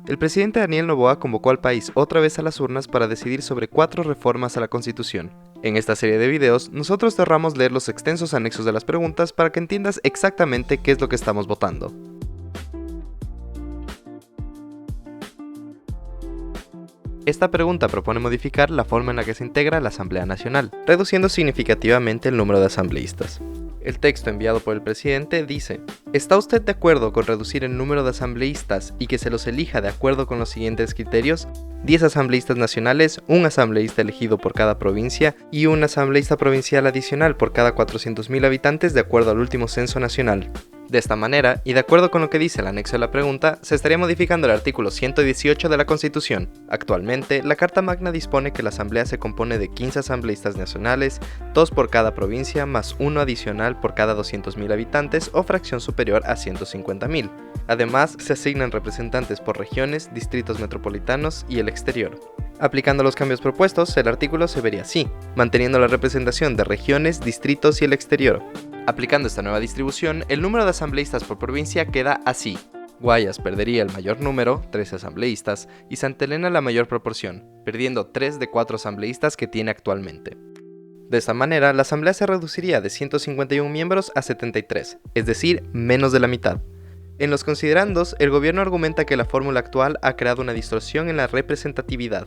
El presidente Daniel Noboa convocó al país otra vez a las urnas para decidir sobre 4 reformas a la Constitución. En esta serie de videos, nosotros te ahorramos leer los extensos anexos de las preguntas para que entiendas exactamente qué es lo que estamos votando. Esta pregunta propone modificar la forma en la que se integra la Asamblea Nacional, reduciendo significativamente el número de asambleístas. El texto enviado por el presidente dice: ¿Está usted de acuerdo con reducir el número de asambleístas y que se los elija de acuerdo con los siguientes criterios? 10 asambleístas nacionales, un asambleísta elegido por cada provincia y un asambleísta provincial adicional por cada 400.000 habitantes de acuerdo al último censo nacional. De esta manera, y de acuerdo con lo que dice el anexo de la pregunta, se estaría modificando el artículo 118 de la Constitución. Actualmente, la Carta Magna dispone que la Asamblea se compone de 15 asambleístas nacionales, 2 por cada provincia, más 1 adicional por cada 200.000 habitantes o fracción superior a 150.000. Además, se asignan representantes por regiones, distritos metropolitanos y el exterior. Aplicando los cambios propuestos, el artículo se vería así, manteniendo la representación de regiones, distritos y el exterior. Aplicando esta nueva distribución, el número de asambleístas por provincia queda así. Guayas perdería el mayor número, 13 asambleístas, y Santa Elena la mayor proporción, perdiendo 3 de 4 asambleístas que tiene actualmente. De esta manera, la asamblea se reduciría de 151 miembros a 73, es decir, menos de la mitad. En los considerandos, el gobierno argumenta que la fórmula actual ha creado una distorsión en la representatividad.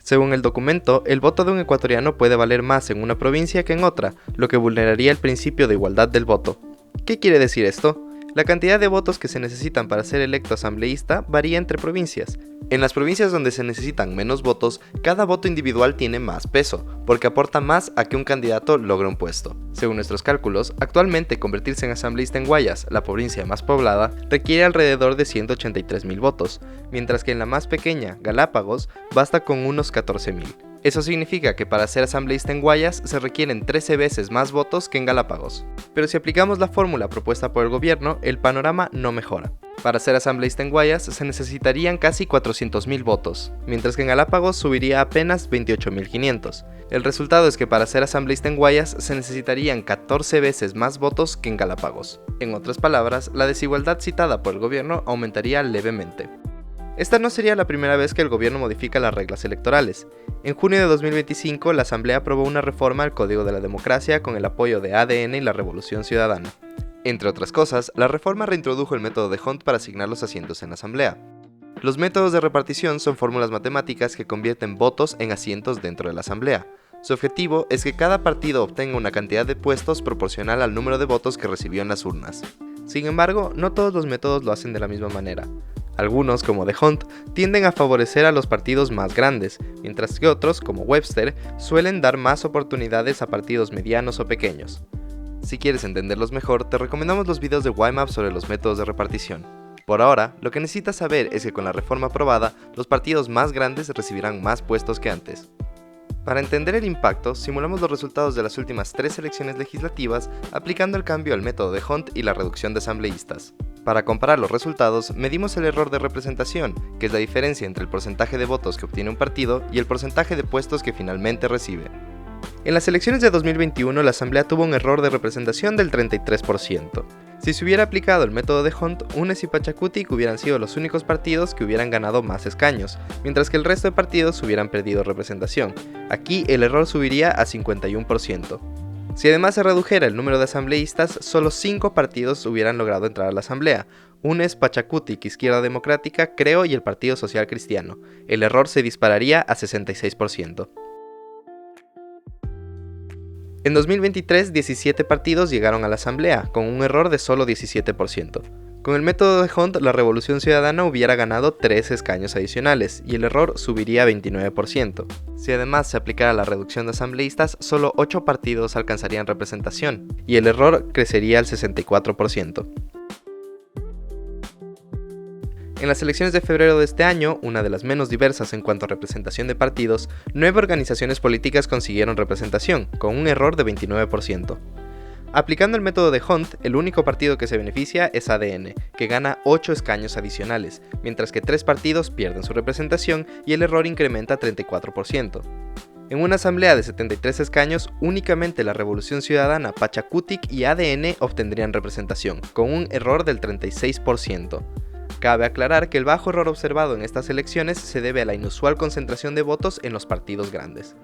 Según el documento, el voto de un ecuatoriano puede valer más en una provincia que en otra, lo que vulneraría el principio de igualdad del voto. ¿Qué quiere decir esto? La cantidad de votos que se necesitan para ser electo asambleísta varía entre provincias. En las provincias donde se necesitan menos votos, cada voto individual tiene más peso, porque aporta más a que un candidato logre un puesto. Según nuestros cálculos, actualmente convertirse en asambleísta en Guayas, la provincia más poblada, requiere alrededor de 183.000 votos, mientras que en la más pequeña, Galápagos, basta con unos 14.000. Eso significa que para ser asambleísta en Guayas se requieren 13 veces más votos que en Galápagos. Pero si aplicamos la fórmula propuesta por el gobierno, el panorama no mejora. Para ser asambleísta en Guayas se necesitarían casi 400.000 votos, mientras que en Galápagos subiría apenas 28.500. El resultado es que para ser asambleísta en Guayas se necesitarían 14 veces más votos que en Galápagos. En otras palabras, la desigualdad citada por el gobierno aumentaría levemente. Esta no sería la primera vez que el gobierno modifica las reglas electorales. En junio de 2025, la Asamblea aprobó una reforma al Código de la Democracia con el apoyo de ADN y la Revolución Ciudadana. Entre otras cosas, la reforma reintrodujo el método de Hont para asignar los asientos en la Asamblea. Los métodos de repartición son fórmulas matemáticas que convierten votos en asientos dentro de la Asamblea. Su objetivo es que cada partido obtenga una cantidad de puestos proporcional al número de votos que recibió en las urnas. Sin embargo, no todos los métodos lo hacen de la misma manera. Algunos, como de Hont, tienden a favorecer a los partidos más grandes, mientras que otros, como Webster, suelen dar más oportunidades a partidos medianos o pequeños. Si quieres entenderlos mejor, te recomendamos los videos de YMAP sobre los métodos de repartición. Por ahora, lo que necesitas saber es que con la reforma aprobada, los partidos más grandes recibirán más puestos que antes. Para entender el impacto, simulamos los resultados de las últimas 3 elecciones legislativas aplicando el cambio al método de Hont y la reducción de asambleístas. Para comparar los resultados, medimos el error de representación, que es la diferencia entre el porcentaje de votos que obtiene un partido y el porcentaje de puestos que finalmente recibe. En las elecciones de 2021, la Asamblea tuvo un error de representación del 33%. Si se hubiera aplicado el método de Hont, UNES y Pachacutic hubieran sido los únicos partidos que hubieran ganado más escaños, mientras que el resto de partidos hubieran perdido representación. Aquí el error subiría a 51%. Si además se redujera el número de asambleístas, solo 5 partidos hubieran logrado entrar a la Asamblea: UNES, Pachacutic, Izquierda Democrática, Creo y el Partido Social Cristiano. El error se dispararía a 66%. En 2023, 17 partidos llegaron a la Asamblea, con un error de solo 17%. Con el método de Hont, la Revolución Ciudadana hubiera ganado 3 escaños adicionales, y el error subiría a 29%. Si además se aplicara la reducción de asambleístas, solo 8 partidos alcanzarían representación, y el error crecería al 64%. En las elecciones de febrero de este año, una de las menos diversas en cuanto a representación de partidos, 9 organizaciones políticas consiguieron representación, con un error de 29%. Aplicando el método de Hont, el único partido que se beneficia es ADN, que gana 8 escaños adicionales, mientras que 3 partidos pierden su representación y el error incrementa a 34%. En una asamblea de 73 escaños, únicamente la Revolución Ciudadana, Pachacutic y ADN obtendrían representación, con un error del 36%. Cabe aclarar que el bajo error observado en estas elecciones se debe a la inusual concentración de votos en los partidos grandes.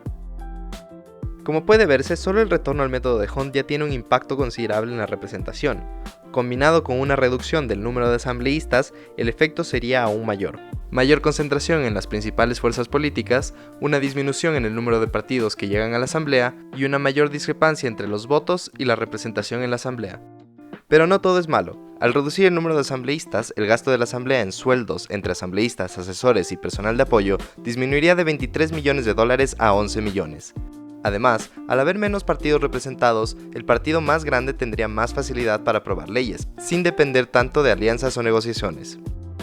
Como puede verse, solo el retorno al método de Hunt ya tiene un impacto considerable en la representación. Combinado con una reducción del número de asambleístas, el efecto sería aún mayor. Mayor concentración en las principales fuerzas políticas, una disminución en el número de partidos que llegan a la asamblea y una mayor discrepancia entre los votos y la representación en la asamblea. Pero no todo es malo. Al reducir el número de asambleístas, el gasto de la asamblea en sueldos entre asambleístas, asesores y personal de apoyo disminuiría de $23 millones a 11 millones. Además, al haber menos partidos representados, el partido más grande tendría más facilidad para aprobar leyes, sin depender tanto de alianzas o negociaciones.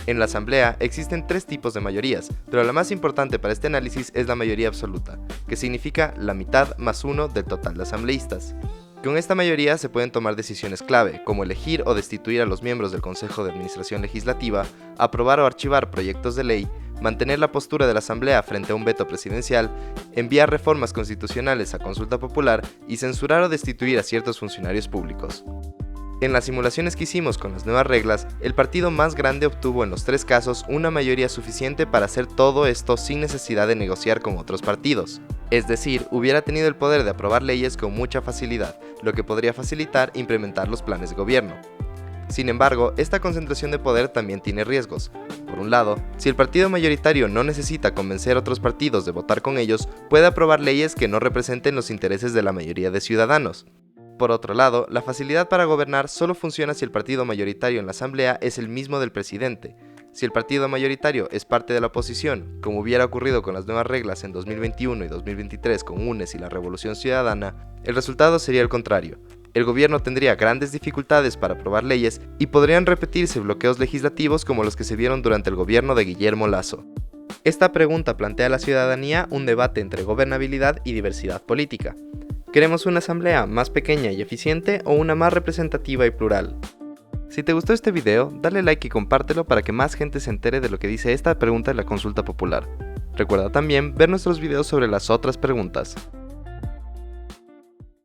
En la asamblea existen 3 tipos de mayorías, pero la más importante para este análisis es la mayoría absoluta, que significa la mitad más 1 del total de asambleístas. Con esta mayoría se pueden tomar decisiones clave, como elegir o destituir a los miembros del Consejo de Administración Legislativa, aprobar o archivar proyectos de ley, mantener la postura de la Asamblea frente a un veto presidencial, enviar reformas constitucionales a consulta popular y censurar o destituir a ciertos funcionarios públicos. En las simulaciones que hicimos con las nuevas reglas, el partido más grande obtuvo en los 3 casos una mayoría suficiente para hacer todo esto sin necesidad de negociar con otros partidos. Es decir, hubiera tenido el poder de aprobar leyes con mucha facilidad, lo que podría facilitar implementar los planes de gobierno. Sin embargo, esta concentración de poder también tiene riesgos. Por un lado, si el partido mayoritario no necesita convencer a otros partidos de votar con ellos, puede aprobar leyes que no representen los intereses de la mayoría de ciudadanos. Por otro lado, la facilidad para gobernar solo funciona si el partido mayoritario en la asamblea es el mismo del presidente. Si el partido mayoritario es parte de la oposición, como hubiera ocurrido con las nuevas reglas en 2021 y 2023 con UNES y la Revolución Ciudadana, el resultado sería el contrario. El gobierno tendría grandes dificultades para aprobar leyes y podrían repetirse bloqueos legislativos como los que se vieron durante el gobierno de Guillermo Lasso. Esta pregunta plantea a la ciudadanía un debate entre gobernabilidad y diversidad política. ¿Queremos una asamblea más pequeña y eficiente o una más representativa y plural? Si te gustó este video, dale like y compártelo para que más gente se entere de lo que dice esta pregunta en la consulta popular. Recuerda también ver nuestros videos sobre las otras preguntas.